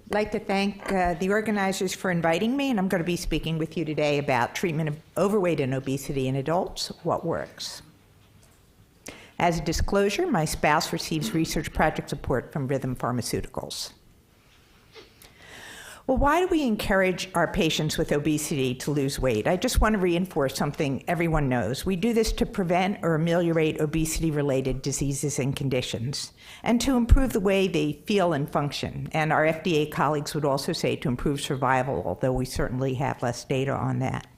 I'd like to thank the organizers for inviting me, and I'm going to be speaking with you today about treatment of overweight and obesity in adults, what works. As a disclosure, my spouse receives research project support from Rhythm Pharmaceuticals. Well, why do we encourage our patients with obesity to lose weight? I just want to reinforce something everyone knows. We do this to prevent or ameliorate obesity-related diseases and conditions, and to improve the way they feel and function. And our FDA colleagues would also say to improve survival, although we certainly have less data on that.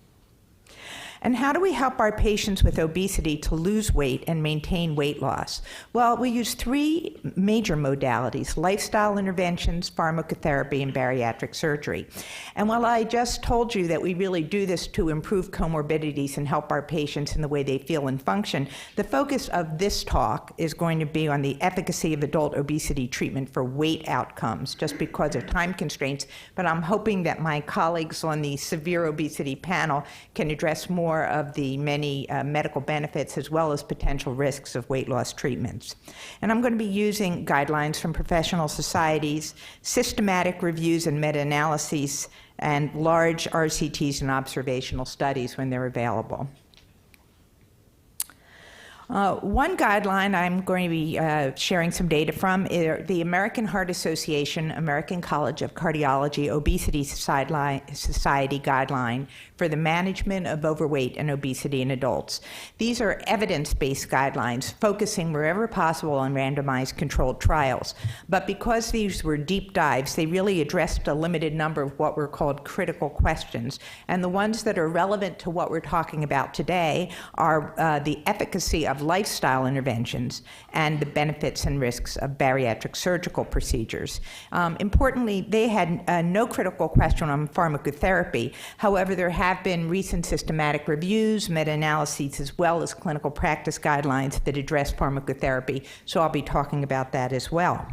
And how do we help our patients with obesity to lose weight and maintain weight loss? Well, we use three major modalities: lifestyle interventions, pharmacotherapy, and bariatric surgery. And while I just told you that we really do this to improve comorbidities and help our patients in the way they feel and function, the focus of this talk is going to be on the efficacy of adult obesity treatment for weight outcomes, just because of time constraints. But I'm hoping that my colleagues on the severe obesity panel can address more of the many medical benefits as well as potential risks of weight loss treatments. And I'm going to be using guidelines from professional societies, systematic reviews and meta-analyses, and large RCTs and observational studies when they're available. One guideline I'm going to be sharing some data from is the American Heart Association, American College of Cardiology Obesity Society Guideline for the management of overweight and obesity in adults. These are evidence-based guidelines focusing wherever possible on randomized controlled trials. But because these were deep dives, they really addressed a limited number of what were called critical questions. And the ones that are relevant to what we're talking about today are the efficacy of lifestyle interventions and the benefits and risks of bariatric surgical procedures. Importantly, they had no critical question on pharmacotherapy. However, there have been recent systematic reviews, meta-analyses, as well as clinical practice guidelines that address pharmacotherapy, so I'll be talking about that as well.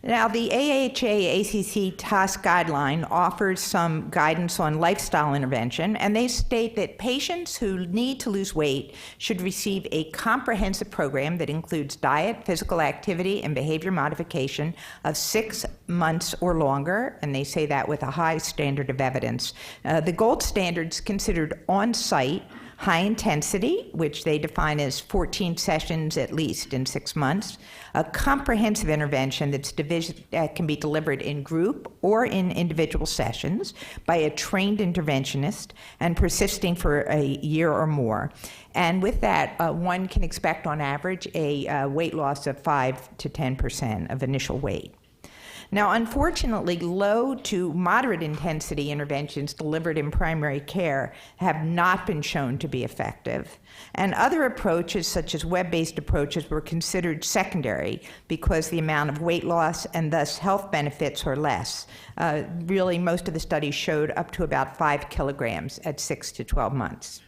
Now, the AHA-ACC task guideline offers some guidance on lifestyle intervention, and they state that patients who need to lose weight should receive a comprehensive program that includes diet, physical activity, and behavior modification of 6 months or longer, and they say that with a high standard of evidence. The gold standard's considered on-site, high intensity, which they define as 14 sessions at least in 6 months, a comprehensive intervention that can be delivered in group or in individual sessions by a trained interventionist and persisting for a year or more. And with that, one can expect on average a weight loss of 5 to 10% of initial weight. Now, unfortunately, low to moderate intensity interventions delivered in primary care have not been shown to be effective. And other approaches, such as web-based approaches, were considered secondary because the amount of weight loss and thus health benefits are less. Really, most of the studies showed up to about 5 kilograms at 6 to 12 months.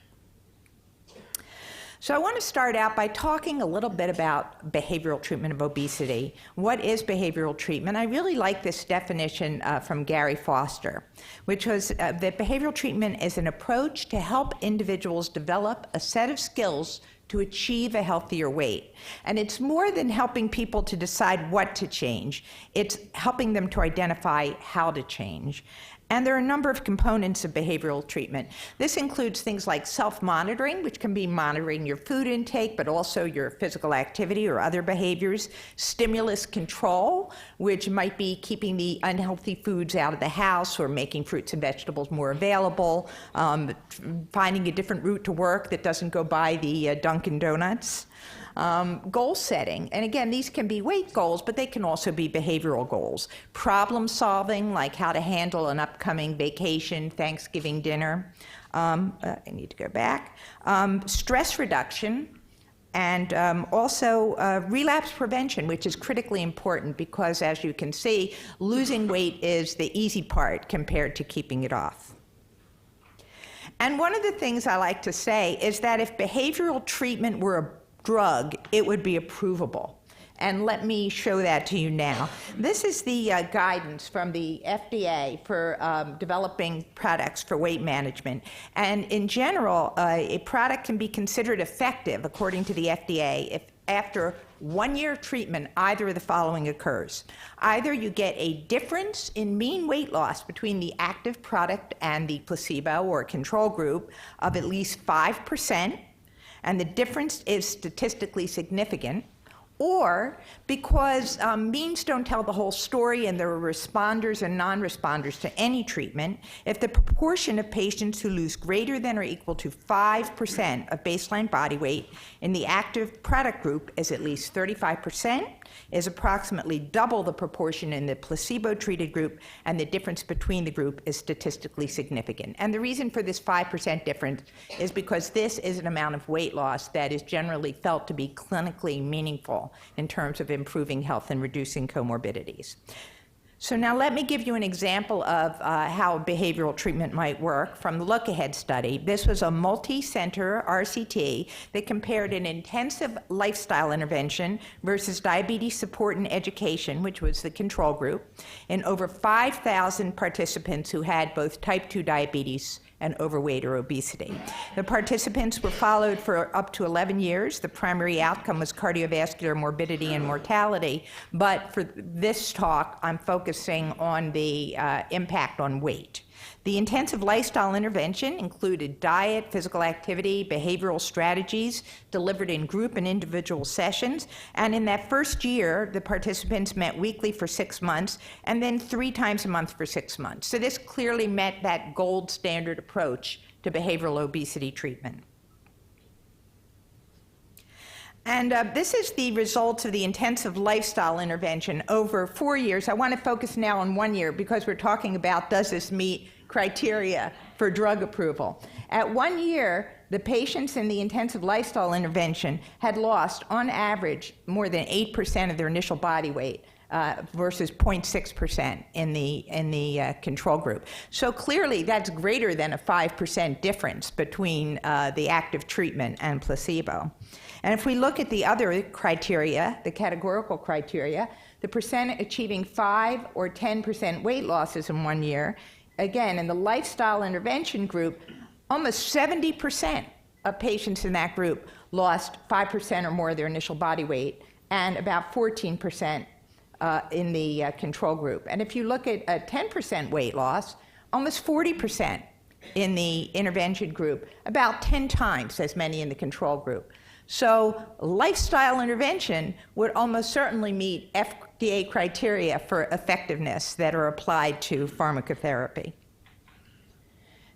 So I want to start out by talking a little bit about behavioral treatment of obesity. What is behavioral treatment? I really like this definition from Gary Foster, which was that behavioral treatment is an approach to help individuals develop a set of skills to achieve a healthier weight. And it's more than helping people to decide what to change. It's helping them to identify how to change. And there are a number of components of behavioral treatment. This includes things like self-monitoring, which can be monitoring your food intake, but also your physical activity or other behaviors. Stimulus control, which might be keeping the unhealthy foods out of the house or making fruits and vegetables more available, finding a different route to work that doesn't go by the Dunkin' Donuts. Goal setting, and again, these can be weight goals, but they can also be behavioral goals. Problem solving, like how to handle an upcoming vacation, Thanksgiving dinner. I need to go back. Stress reduction, and also relapse prevention, which is critically important because, as you can see, losing weight is the easy part compared to keeping it off. And one of the things I like to say is that if behavioral treatment were a drug, it would be approvable. And let me show that to you now. This is the guidance from the FDA for developing products for weight management. And in general, a product can be considered effective, according to the FDA, if after 1 year of treatment, either of the following occurs. Either you get a difference in mean weight loss between the active product and the placebo or control group of at least 5%, and the difference is statistically significant, or because means don't tell the whole story and there are responders and non-responders to any treatment, if the proportion of patients who lose greater than or equal to 5% of baseline body weight in the active product group is at least 35%, is approximately double the proportion in the placebo-treated group, and the difference between the group is statistically significant. And the reason for this 5% difference is because this is an amount of weight loss that is generally felt to be clinically meaningful in terms of improving health and reducing comorbidities. So now let me give you an example of how behavioral treatment might work from the Look Ahead study. This was a multi-center RCT that compared an intensive lifestyle intervention versus diabetes support and education, which was the control group, in over 5,000 participants who had both type 2 diabetes and overweight or obesity. The participants were followed for up to 11 years. The primary outcome was cardiovascular morbidity and mortality, but for this talk, I'm focusing on the impact on weight. The intensive lifestyle intervention included diet, physical activity, behavioral strategies delivered in group and individual sessions. And in that first year, the participants met weekly for 6 months and then 3 times a month for 6 months. So this clearly met that gold standard approach to behavioral obesity treatment. And this is the results of the intensive lifestyle intervention over 4 years. I want to focus now on 1 year because we're talking about, does this meet criteria for drug approval? At 1 year, the patients in the intensive lifestyle intervention had lost, on average, more than 8% of their initial body weight. Versus 0.6% in the control group. So clearly that's greater than a 5% difference between the active treatment and placebo. And if we look at the other criteria, the categorical criteria, the percent achieving 5 or 10% weight losses in 1 year, again, in the lifestyle intervention group, almost 70% of patients in that group lost 5% or more of their initial body weight, and about 14% in the control group. And if you look at a 10% weight loss, almost 40% in the intervention group, about 10 times as many in the control group. So lifestyle intervention would almost certainly meet FDA criteria for effectiveness that are applied to pharmacotherapy.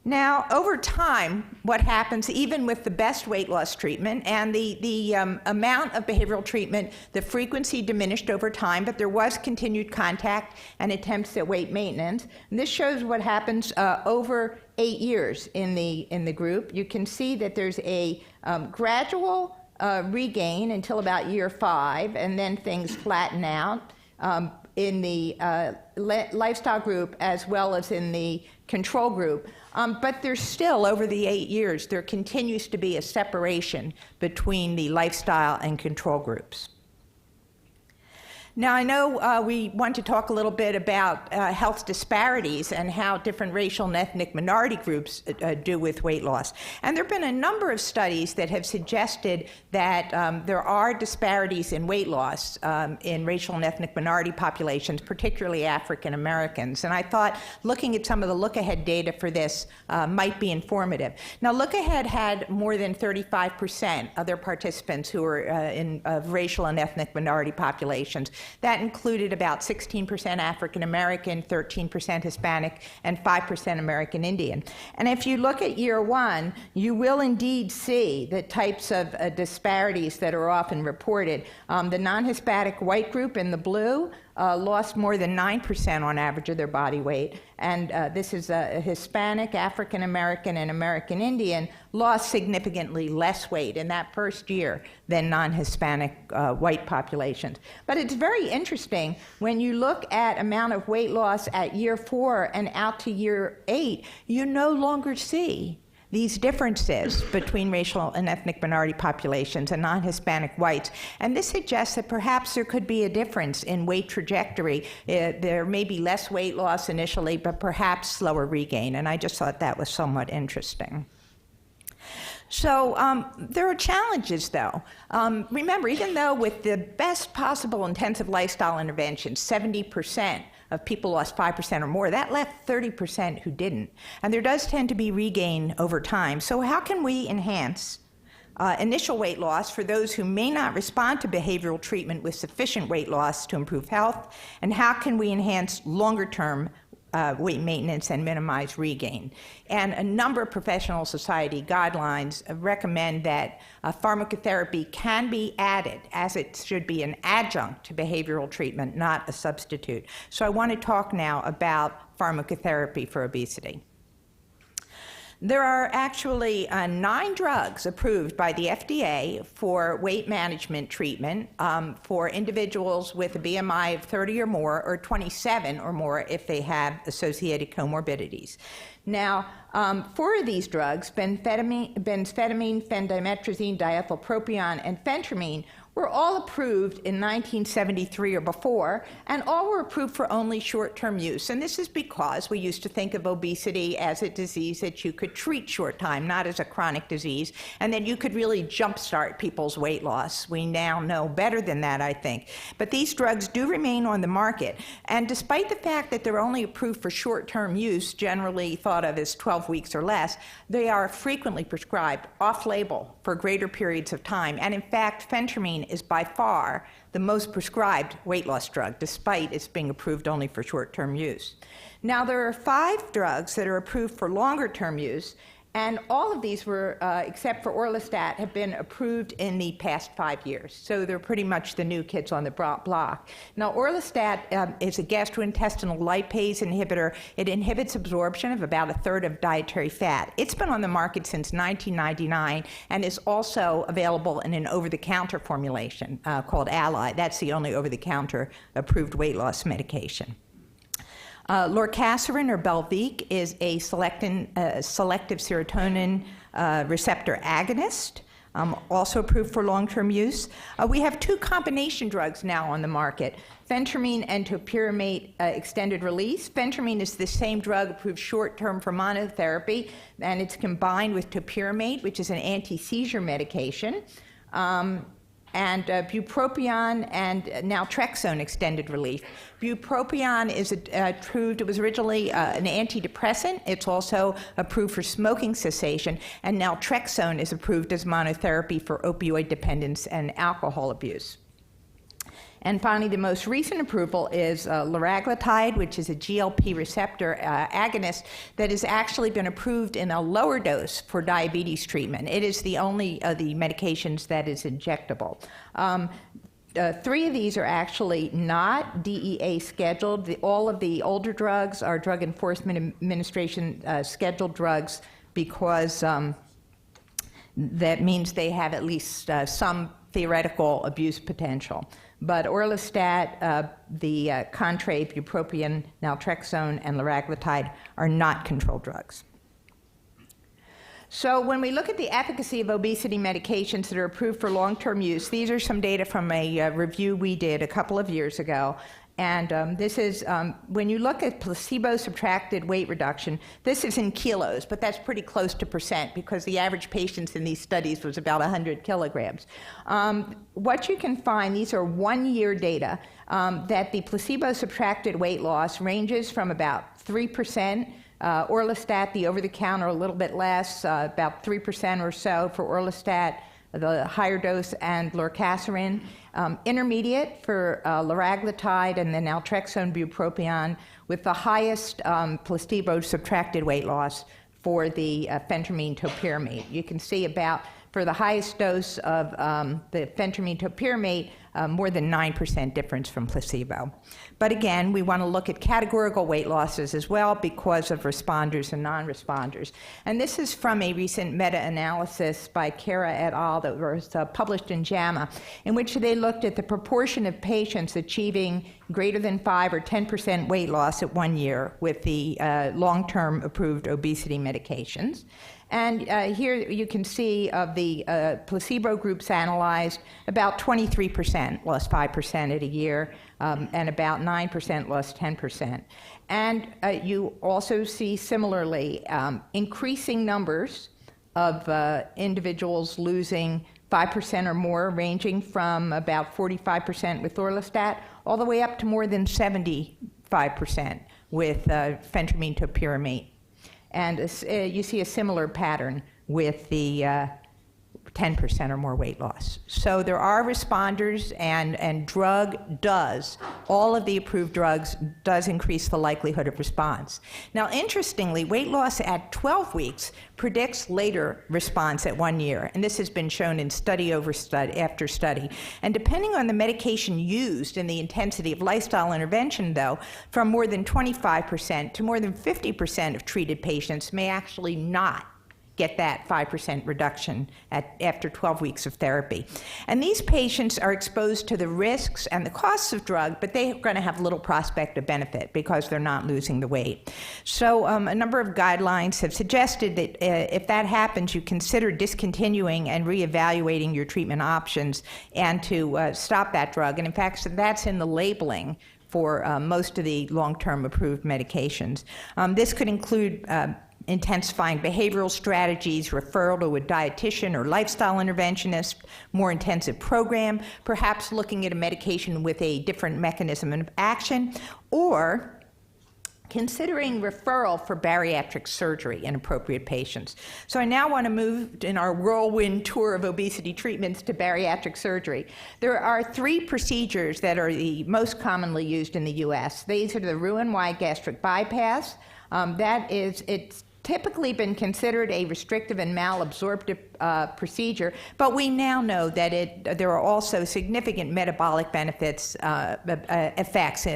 Now, over time, what happens even with the best weight loss treatment and the amount of behavioral treatment, the frequency diminished over time, but there was continued contact and attempts at weight maintenance. And this shows what happens over 8 years in the group. You can see that there's a gradual regain until about year 5, and then things flatten out in the lifestyle group as well as in the control group. But there's still, over the 8 years, there continues to be a separation between the lifestyle and control groups. Now, I know we want to talk a little bit about health disparities and how different racial and ethnic minority groups do with weight loss. And there have been a number of studies that have suggested that there are disparities in weight loss in racial and ethnic minority populations, particularly African Americans. And I thought looking at some of the Look Ahead data for this might be informative. Now, Look Ahead had more than 35% of their participants who were in racial and ethnic minority populations. That included about 16% African American, 13% Hispanic, and 5% American Indian. And if you look at year 1, you will indeed see the types of disparities that are often reported. The non-Hispanic white group in the blue lost more than 9% on average of their body weight. And this is a Hispanic, African American, and American Indian lost significantly less weight in that first year than non-Hispanic white populations. But it's very interesting when you look at amount of weight loss at year 4 and out to year 8, you no longer see these differences between racial and ethnic minority populations and non-Hispanic whites. And this suggests that perhaps there could be a difference in weight trajectory. There may be less weight loss initially, but perhaps slower regain. And I just thought that was somewhat interesting. So there are challenges, though. Remember, even though with the best possible intensive lifestyle interventions, 70% of people lost 5% or more, that left 30% who didn't. And there does tend to be regain over time. So how can we enhance initial weight loss for those who may not respond to behavioral treatment with sufficient weight loss to improve health? And how can we enhance longer-term weight maintenance and minimize regain? And a number of professional society guidelines recommend that pharmacotherapy can be added, as it should be an adjunct to behavioral treatment, not a substitute. So I want to talk now about pharmacotherapy for obesity. There are actually 9 drugs approved by the FDA for weight management treatment for individuals with a BMI of 30 or more, or 27 or more if they have associated comorbidities. Now, 4 of these drugs, bensphetamine, phendimetrazine, diethylpropion, and phentermine, were all approved in 1973 or before, and all were approved for only short-term use. And this is because we used to think of obesity as a disease that you could treat short-time, not as a chronic disease, and that you could really jumpstart people's weight loss. We now know better than that, I think. But these drugs do remain on the market, and despite the fact that they're only approved for short-term use, generally thought of as 12 weeks or less, they are frequently prescribed off-label for greater periods of time. And in fact, phentermine is by far the most prescribed weight loss drug, despite its being approved only for short-term use. Now, there are 5 drugs that are approved for longer-term use, and all of these were, except for orlistat, have been approved in the past 5 years. So they're pretty much the new kids on the block. Now, orlistat is a gastrointestinal lipase inhibitor. It inhibits absorption of about 1/3 of dietary fat. It's been on the market since 1999 and is also available in an over-the-counter formulation called Ally. That's the only over-the-counter approved weight loss medication. Lorcaserin, or Belviq, is a selective serotonin receptor agonist, also approved for long-term use. We have 2 combination drugs now on the market, phentermine and topiramate extended release. Phentermine is the same drug approved short-term for monotherapy, and it's combined with topiramate, which is an anti-seizure medication. And bupropion and naltrexone extended relief. Bupropion is approved, it was originally an antidepressant. It's also approved for smoking cessation, and naltrexone is approved as monotherapy for opioid dependence and alcohol abuse. And finally, the most recent approval is liraglutide, which is a GLP receptor agonist that has actually been approved in a lower dose for diabetes treatment. It is the only of the medications that is injectable. 3 of these are actually not DEA scheduled. All of the older drugs are Drug Enforcement Administration scheduled drugs because that means they have at least some theoretical abuse potential. But orlistat, the Contrave, bupropion, naltrexone, and liraglutide are not controlled drugs. So when we look at the efficacy of obesity medications that are approved for long-term use, these are some data from a review we did a couple of years ago. And this is, when you look at placebo-subtracted weight reduction, this is in kilos, but that's pretty close to percent because the average patients in these studies was about 100 kilograms. What you can find, these are 1-year data, that the placebo-subtracted weight loss ranges from about 3%, orlistat, the over-the-counter, a little bit less, about 3% or so for orlistat, the higher dose, and lorcaserin. Intermediate for liraglutide and then naltrexone, bupropion, with the highest placebo-subtracted weight loss for the phentermine topiramate. You can see about, for the highest dose of the phentermine topiramate, more than 9% difference from placebo. But again, we want to look at categorical weight losses as well because of responders and non-responders. And this is from a recent meta-analysis by Kara et al. That was published in JAMA, in which they looked at the proportion of patients achieving greater than 5 or 10% weight loss at 1 year with the long-term approved obesity medications. And here you can see of the placebo groups analyzed, about 23% lost 5% at a year, and about 9% lost 10%. And you also see similarly increasing numbers of individuals losing 5% or more, ranging from about 45% with orlistat all the way up to more than 75% with phentermine topiramate. And you see a similar pattern with the 10% or more weight loss. So there are responders, and drug does, all of the approved drugs does increase the likelihood of response. Now, interestingly, weight loss at 12 weeks predicts later response at 1 year, and this has been shown in study after study. And depending on the medication used and the intensity of lifestyle intervention, though, from more than 25% to more than 50% of treated patients may actually not get that 5% reduction after 12 weeks of therapy. And these patients are exposed to the risks and the costs of drug, but they're going to have little prospect of benefit because they're not losing the weight. So a number of guidelines have suggested that if that happens, you consider discontinuing and reevaluating your treatment options and to stop that drug. And in fact, that's in the labeling for most of the long-term approved medications. This could include intensifying behavioral strategies, referral to a dietitian or lifestyle interventionist, more intensive program, perhaps looking at a medication with a different mechanism of action, or considering referral for bariatric surgery in appropriate patients. So I now want to move in our whirlwind tour of obesity treatments to bariatric surgery. There are 3 procedures that are the most commonly used in the U.S. These are the Roux-en-Y gastric bypass. It's typically been considered a restrictive and malabsorptive procedure, but we now know that there are also significant metabolic benefits, effects.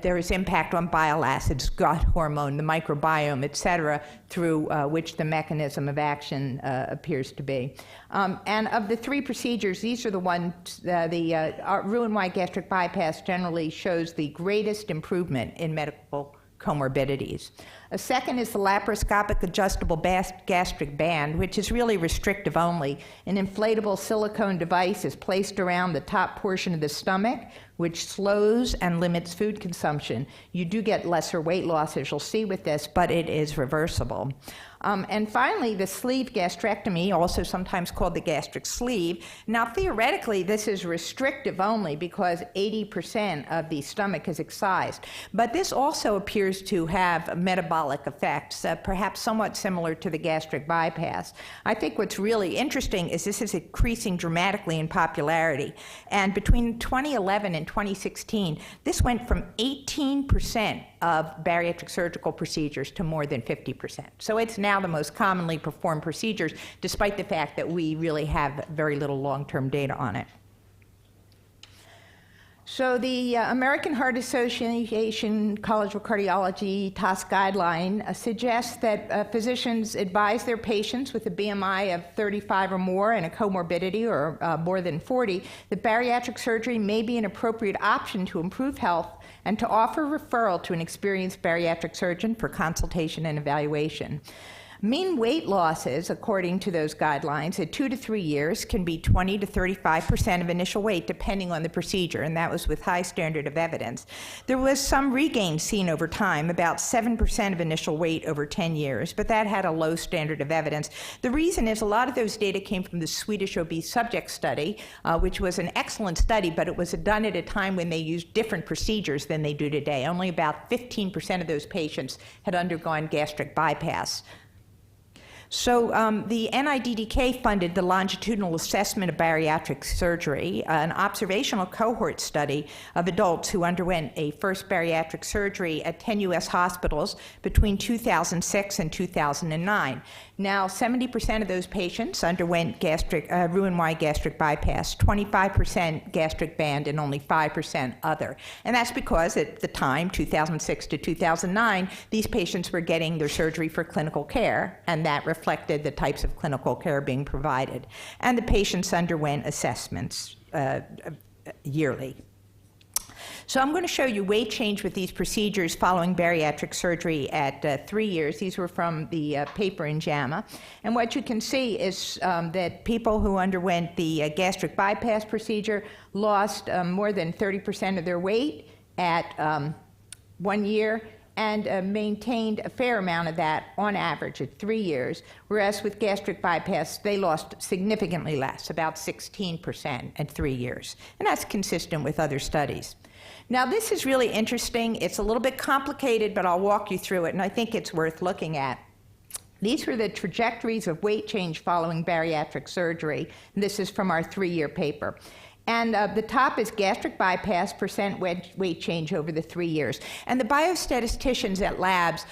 There is impact on bile acids, gut hormone, the microbiome, et cetera, through which the mechanism of action appears to be. And of the 3 procedures, these are the ones, the Roux-en-Y gastric bypass generally shows the greatest improvement in medical comorbidities. A second is the laparoscopic adjustable gastric band, which is really restrictive only. An inflatable silicone device is placed around the top portion of the stomach, which slows and limits food consumption. You do get lesser weight loss, as you'll see with this, but it is reversible. And finally, the sleeve gastrectomy, also sometimes called the gastric sleeve. Now, theoretically, this is restrictive only because 80% of the stomach is excised. But this also appears to have metabolic effects, perhaps somewhat similar to the gastric bypass. I think what's really interesting is this is increasing dramatically in popularity. And between 2011 and 2016, this went from 18% of bariatric surgical procedures to more than 50%. So it's now the most commonly performed procedures, despite the fact that we really have very little long-term data on it. So the American Heart Association College of Cardiology TOS guideline suggests that physicians advise their patients with a BMI of 35 or more and a comorbidity or more than 40 that bariatric surgery may be an appropriate option to improve health and to offer referral to an experienced bariatric surgeon for consultation and evaluation. Mean weight losses, according to those guidelines, at 2 to 3 years can be 20 to 35% of initial weight, depending on the procedure, and that was with high standard of evidence. There was some regain seen over time, about 7% of initial weight over 10 years, but that had a low standard of evidence. The reason is a lot of those data came from the Swedish obese subject study, which was an excellent study, but it was done at a time when they used different procedures than they do today. Only about 15% of those patients had undergone gastric bypass. So the NIDDK funded the longitudinal assessment of bariatric surgery, an observational cohort study of adults who underwent a first bariatric surgery at 10 U.S. hospitals between 2006 and 2009. Now, 70% of those patients underwent Roux-en-Y gastric bypass, 25% gastric band, and only 5% other. And that's because at the time, 2006 to 2009, these patients were getting their surgery for clinical care, and that reflected the types of clinical care being provided. And the patients underwent assessments yearly. So I'm going to show you weight change with these procedures following bariatric surgery at 3 years. These were from the paper in JAMA. And what you can see is that people who underwent the gastric bypass procedure lost more than 30% of their weight at 1 year, and maintained a fair amount of that on average at 3 years, whereas with gastric bypass, they lost significantly less, about 16% at 3 years. And that's consistent with other studies. Now, this is really interesting. It's a little bit complicated, but I'll walk you through it, and I think it's worth looking at. These were the trajectories of weight change following bariatric surgery. This is from our 3-year paper. And the top is gastric bypass percent weight change over the 3 years. And the biostatisticians at labs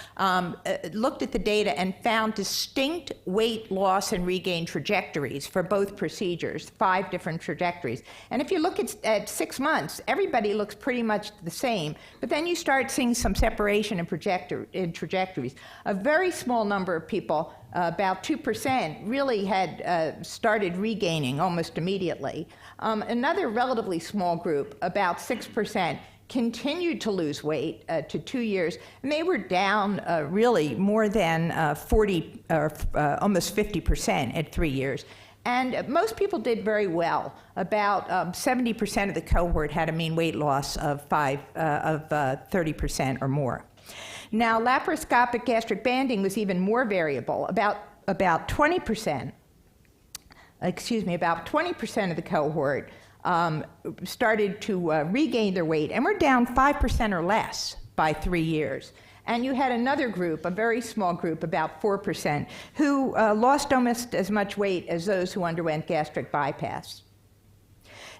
looked at the data and found distinct weight loss and regain trajectories for both procedures, 5 different trajectories. And if you look at 6 months, everybody looks pretty much the same, but then you start seeing some separation in trajectories. A very small number of people, about 2%, really had started regaining almost immediately. Another relatively small group, about 6%, continued to lose weight to 2 years, and they were down really more than 40 or almost 50% at 3 years. And most people did very well. About 70% of the cohort had a mean weight loss of 30% or more. Now, laparoscopic gastric banding was even more variable. About 20% of the cohort started to regain their weight, and we're down 5% or less by 3 years. And you had another group, a very small group, about 4%, who lost almost as much weight as those who underwent gastric bypass.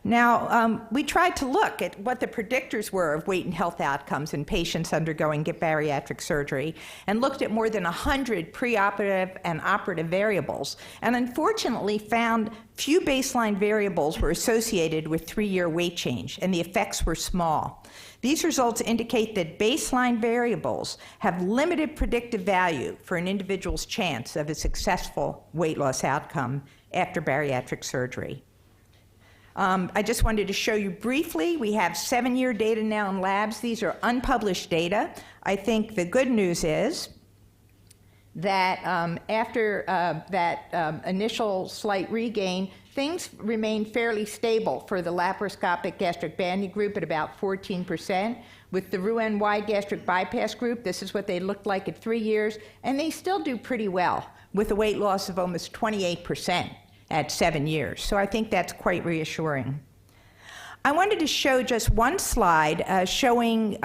Now, we tried to look at what the predictors were of weight and health outcomes in patients undergoing bariatric surgery and looked at more than 100 preoperative and operative variables, and unfortunately found few baseline variables were associated with 3-year weight change, and the effects were small. These results indicate that baseline variables have limited predictive value for an individual's chance of a successful weight loss outcome after bariatric surgery. I just wanted to show you briefly, we have 7-year data now in labs. These are unpublished data. I think the good news is that after that initial slight regain, things remain fairly stable for the laparoscopic gastric banding group at about 14%. With the Roux-en-Y gastric bypass group, this is what they looked like at 3 years, and they still do pretty well with a weight loss of almost 28%. At 7 years. So I think that's quite reassuring. I wanted to show just one slide showing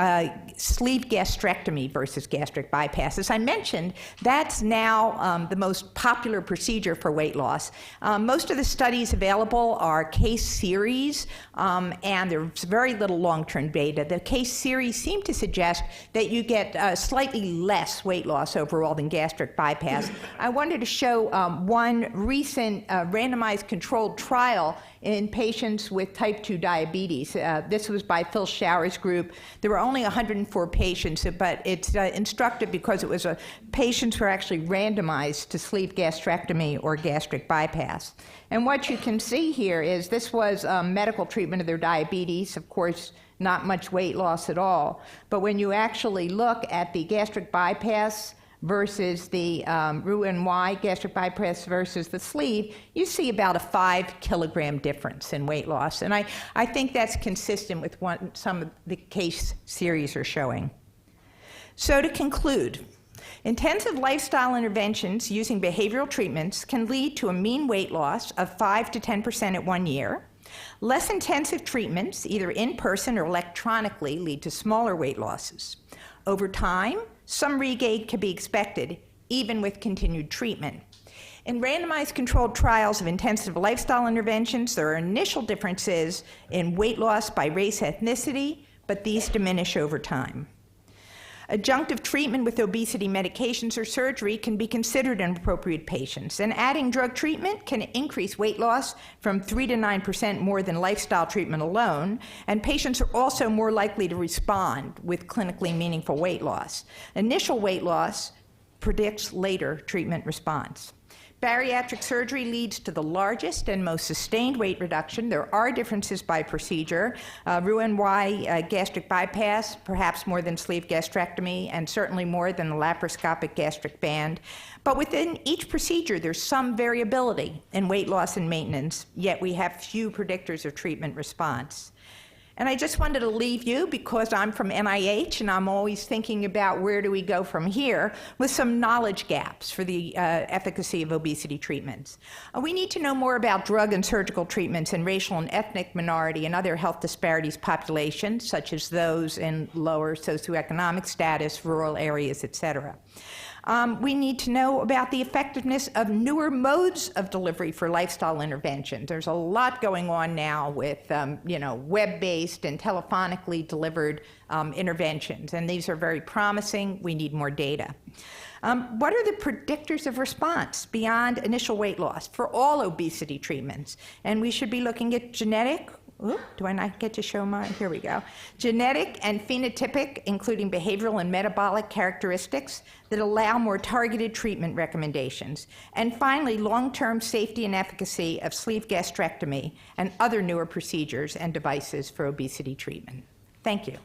sleeve gastrectomy versus gastric bypass. As I mentioned, that's now the most popular procedure for weight loss. Most of the studies available are case series, and there's very little long-term data. The case series seem to suggest that you get slightly less weight loss overall than gastric bypass. I wanted to show one recent randomized controlled trial in patients with type 2 diabetes. This was by Phil Shower's group. There were only 104 patients, but it's instructive because it was patients who were actually randomized to sleeve gastrectomy or gastric bypass. And what you can see here is this was medical treatment of their diabetes. Of course, not much weight loss at all. But when you actually look at the gastric bypass versus the Roux-en-Y gastric bypass versus the sleeve, you see about a 5-kilogram difference in weight loss. And I think that's consistent with what some of the case series are showing. So to conclude, intensive lifestyle interventions using behavioral treatments can lead to a mean weight loss of 5 to 10% at 1 year. Less intensive treatments, either in person or electronically, lead to smaller weight losses. Over time, some regain can be expected, even with continued treatment. In randomized controlled trials of intensive lifestyle interventions, there are initial differences in weight loss by race, ethnicity, but these diminish over time. Adjunctive treatment with obesity medications or surgery can be considered in appropriate patients, and adding drug treatment can increase weight loss from 3 to 9% more than lifestyle treatment alone, and patients are also more likely to respond with clinically meaningful weight loss. Initial weight loss predicts later treatment response. Bariatric surgery leads to the largest and most sustained weight reduction. There are differences by procedure. Roux-en-Y gastric bypass, perhaps more than sleeve gastrectomy, and certainly more than the laparoscopic gastric band. But within each procedure, there's some variability in weight loss and maintenance, yet we have few predictors of treatment response. And I just wanted to leave you, because I'm from NIH and I'm always thinking about where do we go from here, with some knowledge gaps for the efficacy of obesity treatments. We need to know more about drug and surgical treatments in racial and ethnic minority and other health disparities populations, such as those in lower socioeconomic status, rural areas, etc. We need to know about the effectiveness of newer modes of delivery for lifestyle interventions. There's a lot going on now with, web-based and telephonically delivered interventions, and these are very promising. We need more data. What are the predictors of response beyond initial weight loss for all obesity treatments? And we should be looking at genetic. Ooh, do I not get to show mine? Here we go. Genetic and phenotypic, including behavioral and metabolic characteristics that allow more targeted treatment recommendations. And finally, long-term safety and efficacy of sleeve gastrectomy and other newer procedures and devices for obesity treatment. Thank you.